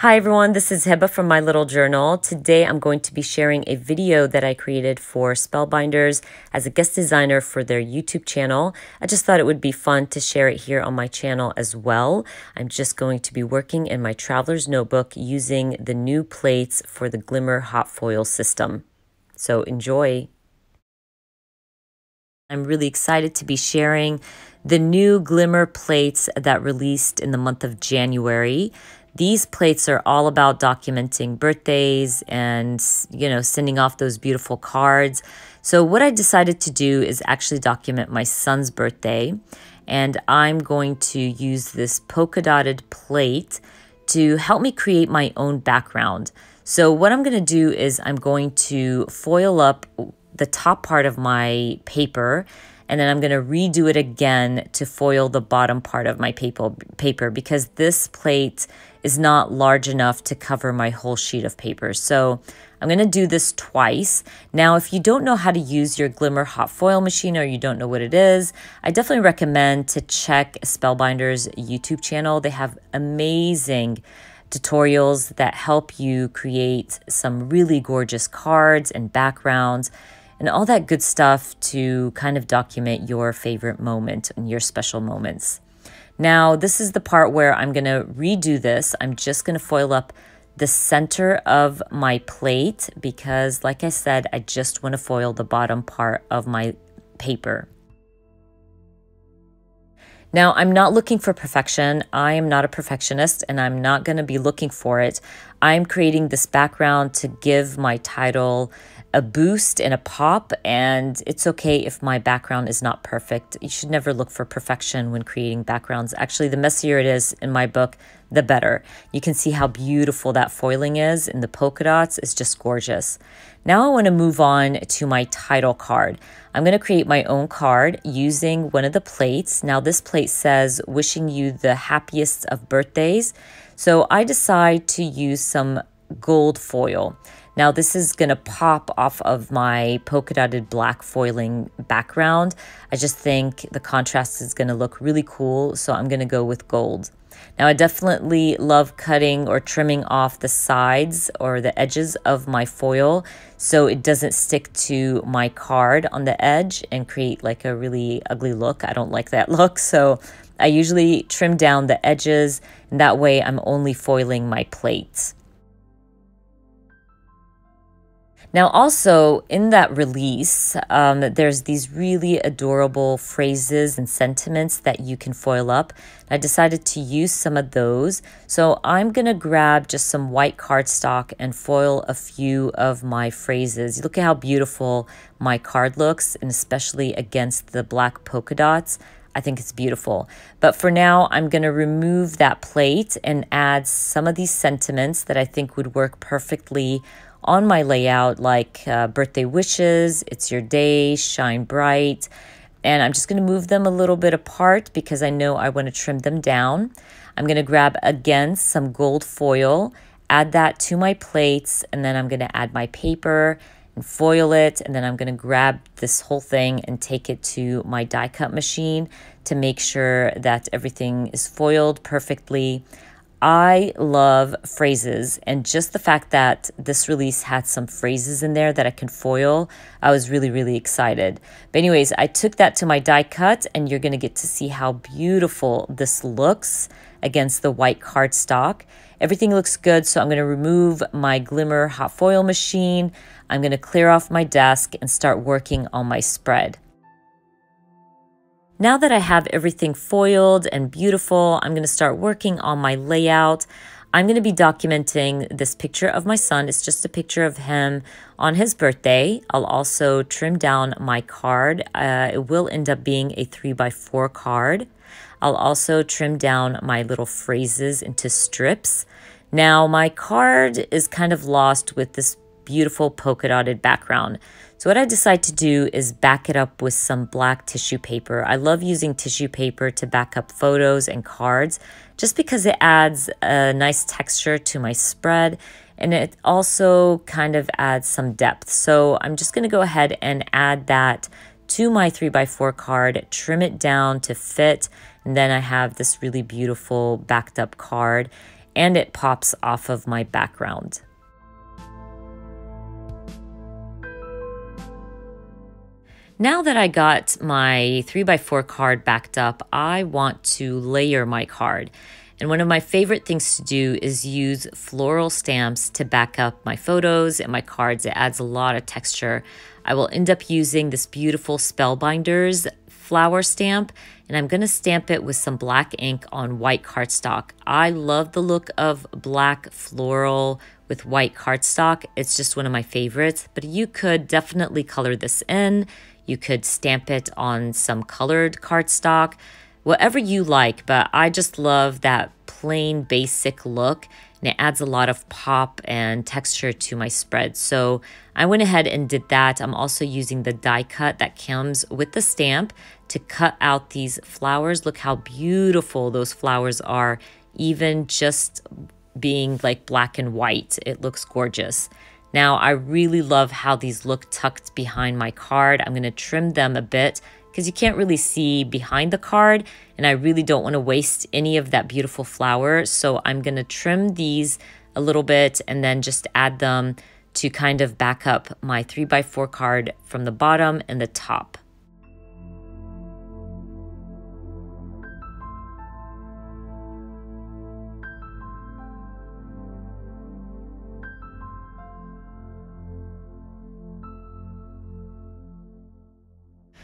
Hi everyone, this is Heba from My Little Journal. Today I'm going to be sharing a video that I created for Spellbinders as a guest designer for their YouTube channel. I just thought it would be fun to share it here on my channel as well. I'm just going to be working in my traveler's notebook using the new plates for the Glimmer hot foil system. So enjoy. I'm really excited to be sharing the new Glimmer plates that released in the month of January. These plates are all about documenting birthdays and, sending off those beautiful cards. So what I decided to do is actually document my son's birthday. And I'm going to use this polka dotted plate to help me create my own background. So what I'm going to do is I'm going to foil up the top part of my paper, and then I'm going to redo it again to foil the bottom part of my paper because this plate is not large enough to cover my whole sheet of paper. So I'm going to do this twice. Now, if you don't know how to use your Glimmer hot foil machine or you don't know what it is, I definitely recommend to check Spellbinders YouTube channel. They have amazing tutorials that help you create some really gorgeous cards and backgrounds and all that good stuff to kind of document your favorite moment and your special moments. Now, this is the part where I'm going to redo this. I'm just going to foil up the center of my plate because, like I said, I just want to foil the bottom part of my paper. Now, I'm not looking for perfection. I am not a perfectionist, and I'm not going to be looking for it. I'm creating this background to give my title a boost and a pop, and it's okay if my background is not perfect. You should never look for perfection when creating backgrounds. Actually, the messier it is in my book, the better. You can see how beautiful that foiling is, and the polka dots is just gorgeous. Now I want to move on to my title card. I'm going to create my own card using one of the plates. Now this plate says, wishing you the happiest of birthdays. So I decide to use some gold foil. Now this is going to pop off of my polka dotted black foiling background. I just think the contrast is going to look really cool, so I'm going to go with gold. Now I definitely love cutting or trimming off the sides or the edges of my foil so it doesn't stick to my card on the edge and create like a really ugly look. I don't like that look, so I usually trim down the edges, and that way I'm only foiling my plates. Now also in that release, there's these really adorable phrases and sentiments that you can foil up. I decided to use some of those. So I'm going to grab just some white cardstock and foil a few of my phrases. Look at how beautiful my card looks, and especially against the black polka dots. I think it's beautiful. But for now, I'm going to remove that plate and add some of these sentiments that I think would work perfectly on my layout, like birthday wishes, it's your day, shine bright. And I'm just going to move them a little bit apart because I know I want to trim them down. I'm going to grab again some gold foil, add that to my plates, and then I'm going to add my paper and foil it. And then I'm going to grab this whole thing and take it to my die cut machine to make sure that everything is foiled perfectly. I love phrases, and just the fact that this release had some phrases in there that I can foil, I was really, really excited. But anyways, I took that to my die cut, and you're going to get to see how beautiful this looks against the white cardstock. Everything looks good, so I'm going to remove my Glimmer hot foil machine. I'm going to clear off my desk and start working on my spread. Now that I have everything foiled and beautiful, I'm going to start working on my layout. I'm going to be documenting this picture of my son. It's just a picture of him on his birthday. I'll also trim down my card. It will end up being a 3x4 card. I'll also trim down my little phrases into strips. Now my card is kind of lost with this beautiful polka dotted background. So what I decide to do is back it up with some black tissue paper. I love using tissue paper to back up photos and cards just because it adds a nice texture to my spread, and it also kind of adds some depth. So I'm just going to go ahead and add that to my 3x4 card, trim it down to fit, and then I have this really beautiful backed up card. and it pops off of my background. Now that I got my 3x4 card backed up, I want to layer my card. And one of my favorite things to do is use floral stamps to back up my photos and my cards. It adds a lot of texture. I will end up using this beautiful Spellbinders flower stamp, and I'm going to stamp it with some black ink on white cardstock. I love the look of black floral with white cardstock. It's just one of my favorites, but you could definitely color this in. You could stamp it on some colored cardstock, whatever you like, but I just love that plain basic look, and it adds a lot of pop and texture to my spread. So I went ahead and did that. I'm also using the die cut that comes with the stamp to cut out these flowers. Look how beautiful those flowers are, even just being like black and white. It looks gorgeous. Now, I really love how these look tucked behind my card. I'm going to trim them a bit because you can't really see behind the card, and I really don't want to waste any of that beautiful flower. So I'm going to trim these a little bit and then just add them to kind of back up my 3x4 card from the bottom and the top.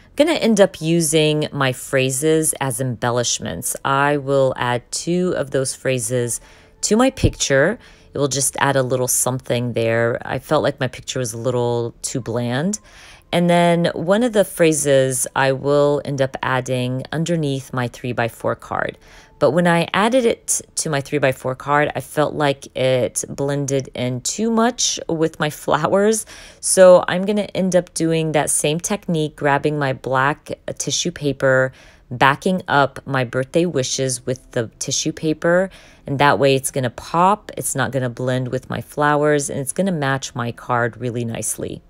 I'm going to end up using my phrases as embellishments. I will add 2 of those phrases to my picture. It will just add a little something there. I felt like my picture was a little too bland. And then one of the phrases I will end up adding underneath my 3x4 card. But when I added it to my 3x4 card, I felt like it blended in too much with my flowers. So I'm going to end up doing that same technique, grabbing my black tissue paper, backing up my birthday wishes with the tissue paper. And that way it's going to pop, it's not going to blend with my flowers, and it's going to match my card really nicely.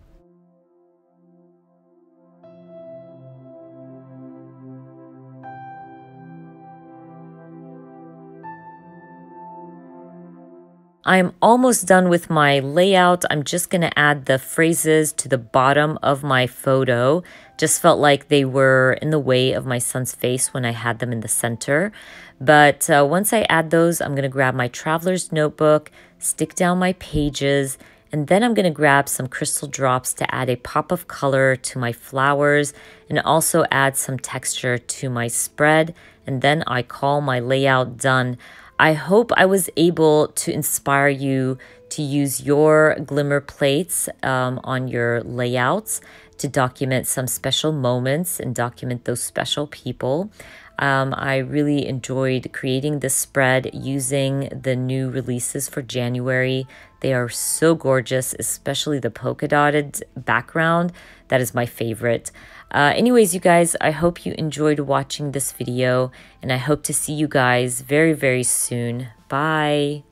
I'm almost done with my layout. I'm just going to add the phrases to the bottom of my photo. Just felt like they were in the way of my son's face when I had them in the center. But once I add those, I'm going to grab my traveler's notebook, stick down my pages, and then I'm going to grab some crystal drops to add a pop of color to my flowers and also add some texture to my spread. And then I call my layout done. I hope I was able to inspire you to use your Glimmer Plates on your layouts to document some special moments and document those special people. I really enjoyed creating this spread using the new releases for January. They are so gorgeous, especially the polka dotted background. That is my favorite. Anyways, you guys, I hope you enjoyed watching this video, and I hope to see you guys very, very soon. Bye.